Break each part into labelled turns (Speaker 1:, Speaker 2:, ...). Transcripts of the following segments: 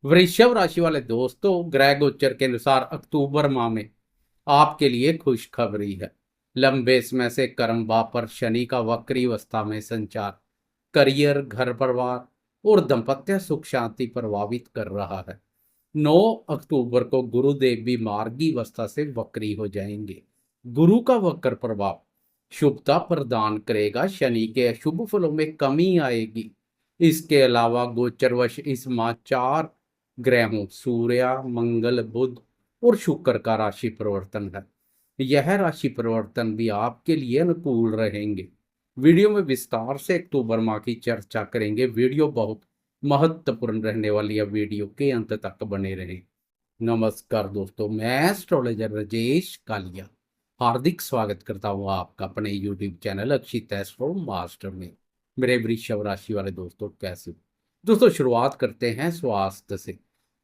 Speaker 1: वृषभ राशि वाले दोस्तों, ग्रह गोचर के अनुसार अक्टूबर माह में आपके लिए खुशखबरी है। लंबे समय से कर्म भाव पर शनि का वक्री अवस्था में संचार करियर, घर परिवार और दाम्पत्य सुख शांति प्रभावित कर रहा है। 9 अक्टूबर को गुरुदेव भी मार्गी अवस्था से वक्री हो जाएंगे। गुरु का वक्र प्रभाव शुभता प्रदान करेगा, शनि के अशुभ फलों में कमी आएगी। इसके अलावा गोचरवश इस माह 4 ग्रहों सूर्य, मंगल, बुध और शुक्र का राशि परिवर्तन है। यह राशि परिवर्तन भी आपके लिए अनुकूल रहेंगे। वीडियो में विस्तार से अक्टूबर माह की चर्चा करेंगे। वीडियो बहुत महत्वपूर्ण रहने वाली है, वीडियो के अंत तक बने रहें। नमस्कार दोस्तों, मैं एस्ट्रोलॉजर राजेश कालिया हार्दिक स्वागत करता हूँ आपका अपने यूट्यूब चैनल अक्षित एस्ट्रो मास्टर में। मेरे वृषभ राशि वाले दोस्तों, कैसे हो? दोस्तों, शुरुआत करते हैं स्वास्थ्य से।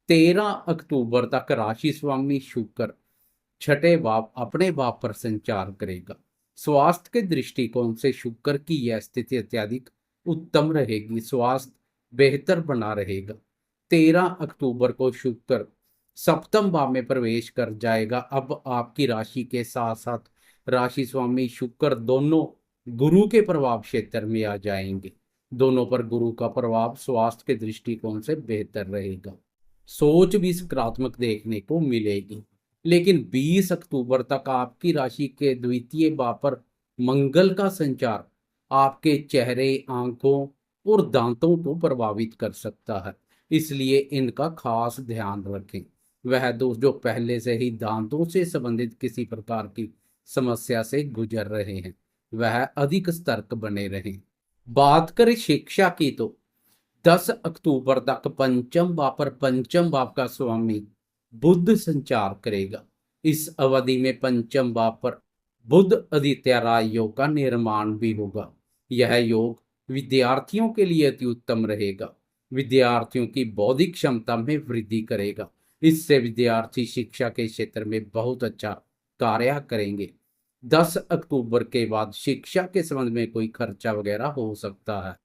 Speaker 1: 13 अक्टूबर तक राशि स्वामी शुक्र छठे भाव अपने भाव पर संचार करेगा। स्वास्थ्य के दृष्टिकोण से शुक्र की यह स्थिति अत्यधिक उत्तम रहेगी, स्वास्थ्य बेहतर बना रहेगा। 13 अक्टूबर को शुक्र सप्तम भाव में प्रवेश कर जाएगा। अब आपकी राशि के साथ साथ राशि स्वामी शुक्र दोनों गुरु के प्रभाव क्षेत्र में आ जाएंगे। दोनों पर गुरु का प्रभाव स्वास्थ्य के दृष्टिकोण से बेहतर रहेगा। सोच भी सकारात्मक देखने को मिलेगी। लेकिन 20 अक्टूबर तक आपकी राशि के द्वितीय भाव पर मंगल का संचार आपके चेहरे, आंखों और दांतों को प्रभावित कर सकता है, इसलिए इनका खास ध्यान रखें। वह दोस्त जो पहले से ही दांतों से संबंधित किसी प्रकार की समस्या से गुजर रहे हैं, वह अधिक सतर्क बने रहें। बात करें शिक्षा की तो 10 अक्टूबर तक पंचम भाव पर पंचम भाव का स्वामी बुध संचार करेगा। इस अवधि में पंचम भाव पर बुध आदित्य राय योग का निर्माण भी होगा। यह योग विद्यार्थियों के लिए अति उत्तम रहेगा। विद्यार्थियों की बौद्धिक क्षमता में वृद्धि करेगा। इससे विद्यार्थी शिक्षा के क्षेत्र में बहुत अच्छा कार्य करेंगे। 10 अक्टूबर के बाद शिक्षा के संबंध में कोई खर्चा वगैरह हो सकता है।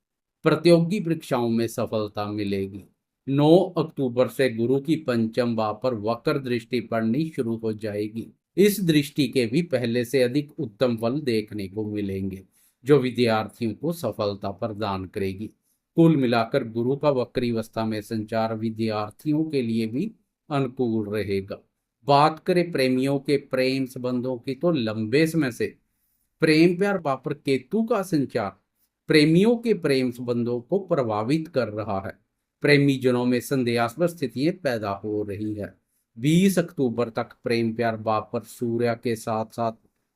Speaker 1: प्रतियोगी परीक्षाओं में सफलता मिलेगी। 9 अक्टूबर से गुरु की पंचम भाव पर वक्र दृष्टि पड़नी शुरू हो जाएगी। इस दृष्टि के भी पहले से अधिक उत्तम फल देखने को मिलेंगे, जो विद्यार्थियों को सफलता प्रदान करेगी। कुल मिलाकर गुरु का वक्री अवस्था में संचार विद्यार्थियों के लिए भी अनुकूल रहेगा। बात करें प्रेमियों के प्रेम संबंधों की तो लंबे समय से प्रेम प्यार भाव पर केतु का संचार प्रेमियों के प्रेम संबंधों को प्रभावित कर रहा है। प्रेमी जनों में संदेहास्पद स्थितियां पैदा हो रही है। 20 अक्टूबर तक प्रेम प्यार भाव पर सूर्य के साथ साथ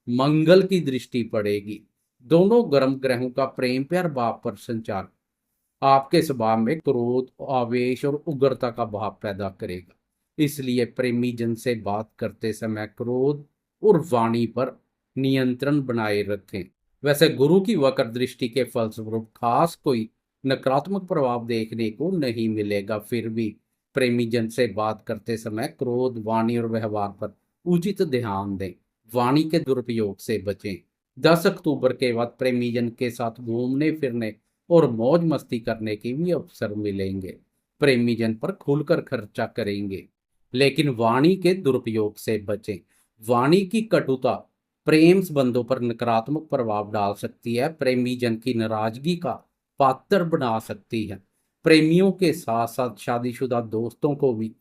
Speaker 1: मंगल की दृष्टि पड़ेगी। दोनों गर्म ग्रहों का प्रेम प्यार भाव पर संचार आपके स्वभाव में क्रोध, आवेश और उग्रता का भाव पैदा करेगा। इसलिए प्रेमी जन से बात करते समय क्रोध और वाणी पर नियंत्रण बनाए रखें। वैसे गुरु की वक्र दृष्टि के फलस्वरूप खास कोई नकारात्मक प्रभाव देखने को नहीं मिलेगा। फिर भी प्रेमी जन से बात करते समय क्रोध, वाणी और व्यवहार पर उचित ध्यान दें। वाणी के दुरुपयोग से बचें। 10 अक्टूबर के बाद प्रेमी जन के साथ घूमने फिरने और मौज मस्ती करने के भी अवसर मिलेंगे। प्रेमी जन पर खुलकर खर्चा करेंगे, लेकिन वाणी के दुरुपयोग से बचें। वाणी की कटुता प्रेम संबंधों पर नकारात्मक प्रभाव डाल सकती है, प्रेमी जन की नाराजगी का पात्र बना सकती है। प्रेमियों के साथ साथ शादीशुदा दोस्तों को भी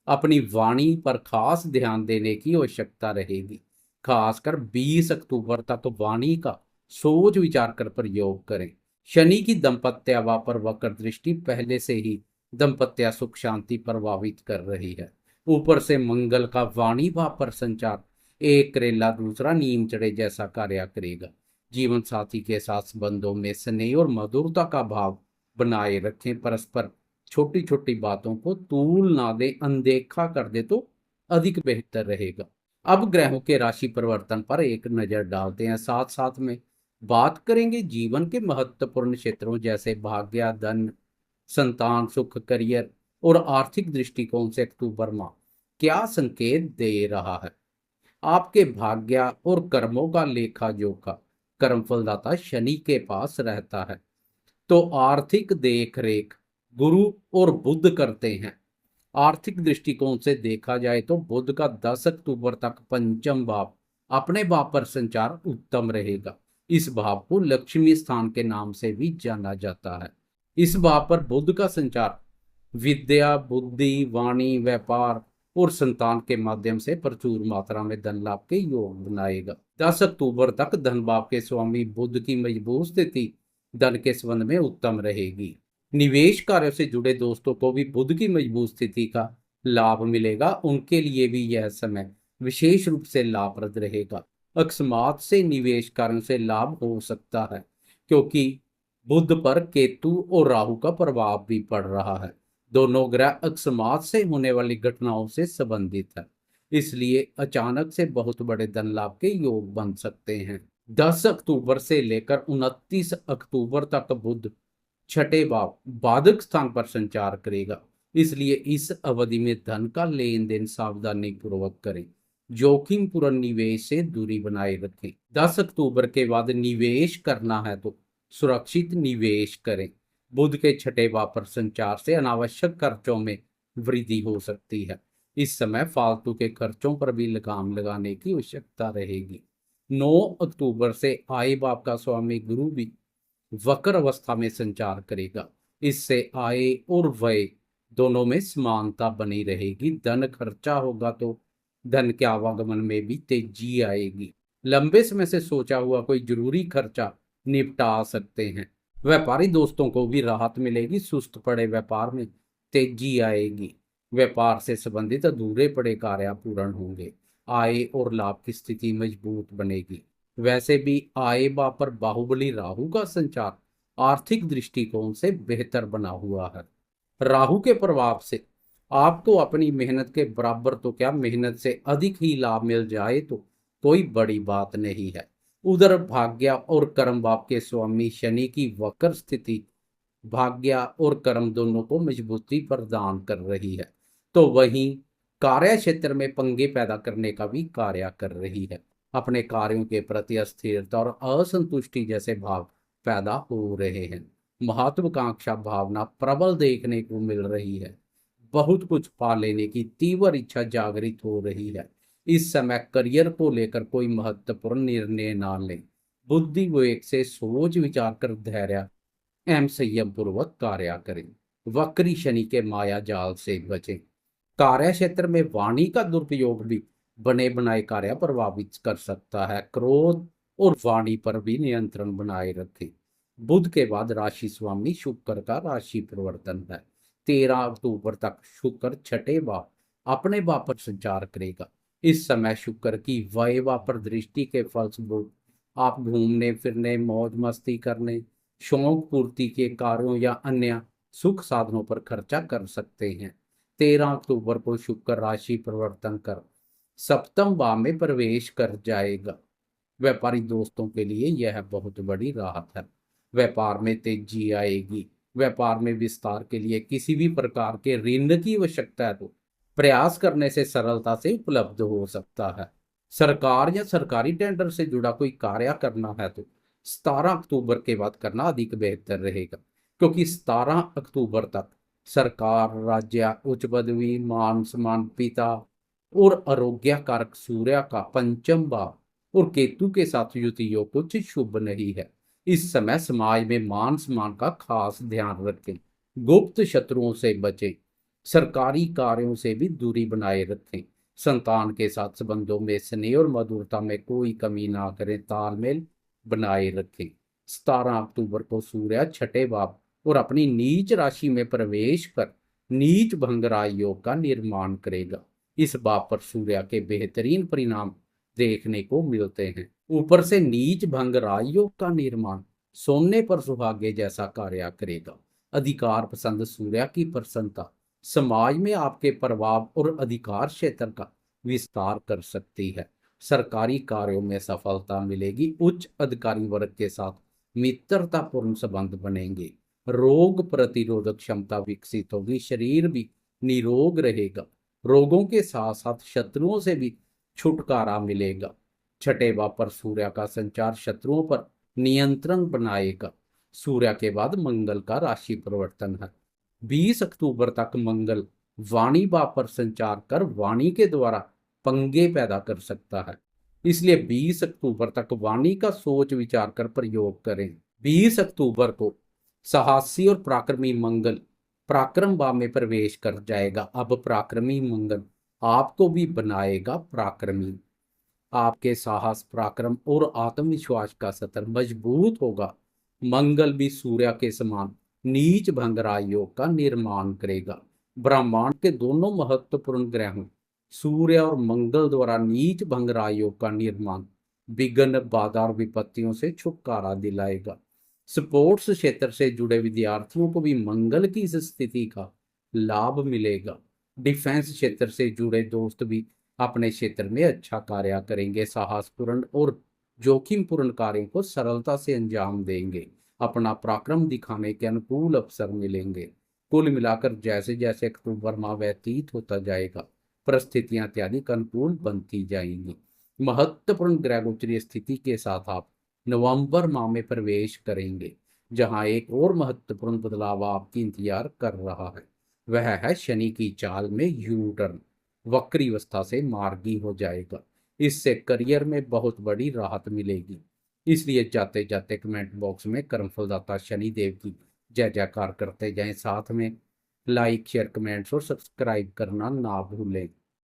Speaker 1: अपनी वाणी पर खास ध्यान देने की आवश्यकता रहेगी। खासकर 20 अक्टूबर तक वाणी का सोच विचार कर प्रयोग करें। शनि की दंपत्य भाव पर वक्र दृष्टि पहले से ही दंपत्य सुख शांति प्रभावित कर रही है। ऊपर से मंगल का वाणी भाव पर संचार एक करेला दूसरा नीम चढ़े जैसा कार्य करेगा। जीवन साथी के साथ संबंधों में स्नेह और मधुरता का भाव बनाए रखें। परस्पर छोटी छोटी बातों को तूल ना दे, अनदेखा कर दे तो अधिक बेहतर रहेगा। अब ग्रहों के राशि परिवर्तन पर एक नजर डालते हैं, साथ साथ में बात करेंगे जीवन के महत्वपूर्ण क्षेत्रों जैसे भाग्य, धन, संतान सुख, करियर और आर्थिक दृष्टिकोण से अक्टूबर माह क्या संकेत दे रहा है। आपके भाग्य और कर्मों का लेखा जोखा कर्मफलदाता शनि के पास रहता है, तो आर्थिक देख रेख गुरु और बुध करते हैं। आर्थिक दृष्टिकोण से देखा जाए तो बुध का 10 अक्टूबर तक पंचम भाव अपने भाव पर संचार उत्तम रहेगा। इस भाव को लक्ष्मी स्थान के नाम से भी जाना जाता है। इस भाव पर बुध का संचार विद्या, बुद्धि, वाणी, व्यापार और संतान के माध्यम से प्रचुर मात्रा में धन लाभ के योग बनाएगा। 10 अक्टूबर तक धन भाव के स्वामी बुध की मजबूत स्थिति धन के संबंध में उत्तम रहेगी। निवेश कार्यों से जुड़े दोस्तों को भी बुध की मजबूत स्थिति का लाभ मिलेगा। उनके लिए भी यह समय विशेष रूप से लाभप्रद रहेगा। अकस्मात से निवेश कार्यों से लाभ हो सकता है, क्योंकि बुध पर केतु और राहु का प्रभाव भी पड़ रहा है। दोनों ग्रह अकस्मात से होने वाली घटनाओं से संबंधित है, इसलिए अचानक से बहुत बड़े धन लाभ के योग बन सकते हैं। 10 अक्टूबर से लेकर 29 अक्टूबर तक बुध छठे भाव बाधक स्थान पर संचार करेगा, इसलिए इस अवधि में धन का लेन देन सावधानी पूर्वक करें। जोखिम पूर्ण निवेश से दूरी बनाए रखें। 10 अक्टूबर के बाद निवेश करना है तो सुरक्षित निवेश करें। बुध के छठे भाव पर संचार से अनावश्यक खर्चों में वृद्धि हो सकती है। इस समय फालतू के खर्चों पर भी लगाम लगाने की आवश्यकता रहेगी। 9 अक्टूबर से आय भाव का स्वामी गुरु भी वक्र अवस्था में संचार करेगा। इससे आय और व्यय दोनों में समानता बनी रहेगी। धन खर्चा होगा तो धन के आवागमन में भी तेजी आएगी। लंबे समय से सोचा हुआ कोई जरूरी खर्चा निपटा सकते हैं। व्यापारी दोस्तों को भी राहत मिलेगी। सुस्त पड़े व्यापार में तेजी आएगी। व्यापार से संबंधित अधूरे पड़े कार्य पूर्ण होंगे। आय और लाभ की स्थिति मजबूत बनेगी। वैसे भी आय भाव पर बाहुबली राहु का संचार आर्थिक दृष्टिकोण से बेहतर बना हुआ है। राहु के प्रभाव से आपको अपनी मेहनत के बराबर तो क्या, मेहनत से अधिक ही लाभ मिल जाए तो कोई बड़ी बात नहीं है। उधर भाग्य और कर्म भाव के स्वामी शनि की वक्र स्थिति भाग्य और कर्म दोनों को मजबूती प्रदान कर रही है, तो वहीं कार्य क्षेत्र में पंगे पैदा करने का भी कार्य कर रही है। अपने कार्यों के प्रति अस्थिरता और असंतुष्टि जैसे भाव पैदा हो रहे हैं। महत्वाकांक्षा भावना प्रबल देखने को मिल रही है। बहुत कुछ पा लेने की तीव्र इच्छा जागृत हो रही है। इस समय करियर को लेकर कोई महत्वपूर्ण निर्णय ना लें। बुद्धि विवेक से सोच विचार कर धैर्य एवं संयम पूर्वक कार्य करें। वक्री शनि के माया जाल से बचें। कार्य क्षेत्र में वाणी का दुरुपयोग भी बने बनाए कार्य प्रभावित कर सकता है। क्रोध और वाणी पर भी नियंत्रण बनाए रखें। बुध के बाद राशि स्वामी शुक्र का राशि परिवर्तन है। 13 अक्टूबर तक शुक्र छठे भाव अपने भाव पर संचार करेगा। इस समय शुक्र की व्यय भाव पर दृष्टि के फलस्वरूप आप घूमने फिरने, मौज मस्ती करने, शौक पूर्ति के कार्यों या अन्य सुख साधनों पर खर्चा कर सकते हैं। 13 अक्टूबर को शुक्र राशि परिवर्तन कर सप्तम भाव में प्रवेश कर जाएगा। व्यापारी दोस्तों के लिए यह बहुत बड़ी राहत है। व्यापार में तेजी आएगी। व्यापार में विस्तार के लिए किसी भी प्रकार के ऋण की आवश्यकता है तो प्रयास करने से सरलता से उपलब्ध हो सकता है। सरकार या सरकारी टेंडर से जुड़ा कोई कार्य करना है तो 17 अक्टूबर के बाद करना अधिक बेहतर रहेगा, क्योंकि 17 अक्टूबर तक सरकार, राज्य, उच्च पदवी, मान सम्मान, पिता और आरोग्य कारक सूर्य का पंचम भाव और केतु के साथ युतियों कुछ शुभ नहीं है। इस समय समाज में मान सम्मान का खास ध्यान रखें। गुप्त शत्रुओं से बचें। सरकारी कार्यों से भी दूरी बनाए रखें। संतान के साथ संबंधों में स्नेह और मधुरता में कोई कमी ना करें। तालमेल बनाए रखें। 17 अक्टूबर को सूर्य छठे भाव और अपनी नीच राशि में प्रवेश कर नीच भंगरा योग का निर्माण करेगा। इस भाव पर सूर्य के बेहतरीन परिणाम देखने को मिलते हैं। ऊपर से नीच भंग राजयोग का निर्माण सोने पर सुहागे जैसा कार्य करेगा। अधिकार पसंद सूर्य की प्रसन्नता समाज में आपके प्रभाव और अधिकार क्षेत्र का विस्तार कर सकती है। सरकारी कार्यों में सफलता मिलेगी। उच्च अधिकारी वर्ग के साथ मित्रतापूर्ण संबंध बनेंगे। रोग प्रतिरोधक क्षमता विकसित होगी। शरीर भी निरोग रहेगा। रोगों के साथ साथ शत्रुओं से भी छुटकारा मिलेगा। छठे भाव पर सूर्य का संचार शत्रुओं पर नियंत्रण बनाएगा। सूर्य के बाद मंगल का राशि परिवर्तन है। 20 अक्टूबर तक मंगल वाणी बा पर संचार कर वाणी के द्वारा पंगे पैदा कर सकता है। इसलिए 20 अक्टूबर तक वाणी का सोच विचार कर प्रयोग करें। 20 अक्टूबर को साहसी और पराक्रमी मंगल पराक्रम बा में प्रवेश कर जाएगा। अब पराक्रमी मंगल आपको भी बनाएगा पराक्रमी। आपके साहस, पराक्रम और आत्मविश्वास का स्तर मजबूत होगा। मंगल भी सूर्य के समान नीच भंगरा योग का निर्माण करेगा। ब्रह्मांड के दोनों महत्वपूर्ण ग्रहों सूर्य और मंगल द्वारा नीच भंगरा योग का निर्माण विघ्न, बाधा और विपत्तियों से छुटकारा दिलाएगा। स्पोर्ट्स क्षेत्र से जुड़े विद्यार्थियों को भी मंगल की इस स्थिति का लाभ मिलेगा। डिफेंस क्षेत्र से जुड़े दोस्त भी अपने क्षेत्र में अच्छा कार्य करेंगे। साहसपूर्ण और जोखिमपूर्ण कार्यों को सरलता से अंजाम देंगे। अपना पराक्रम दिखाने के अनुकूल अवसर मिलेंगे। कुल मिलाकर जैसे जैसे अक्टूबर माह व्यतीत होता जाएगा, परिस्थितियां अत्यधिक अनुकूल बनती जाएंगी। महत्वपूर्ण ग्रहोत्तरीय स्थिति के साथ आप नवंबर माह में प्रवेश करेंगे, जहां एक और महत्वपूर्ण बदलाव आपकी इंतजार कर रहा है। वह है शनि की चाल में यू टर्न। वक्री अवस्था से मार्गी हो जाएगा। इससे करियर में बहुत बड़ी राहत मिलेगी। इसलिए जाते जाते कमेंट बॉक्स में कर्मफलदाता शनि देव की जय जयकार करते जाएं। साथ में लाइक, शेयर, कमेंट्स और सब्सक्राइब करना ना भूलें।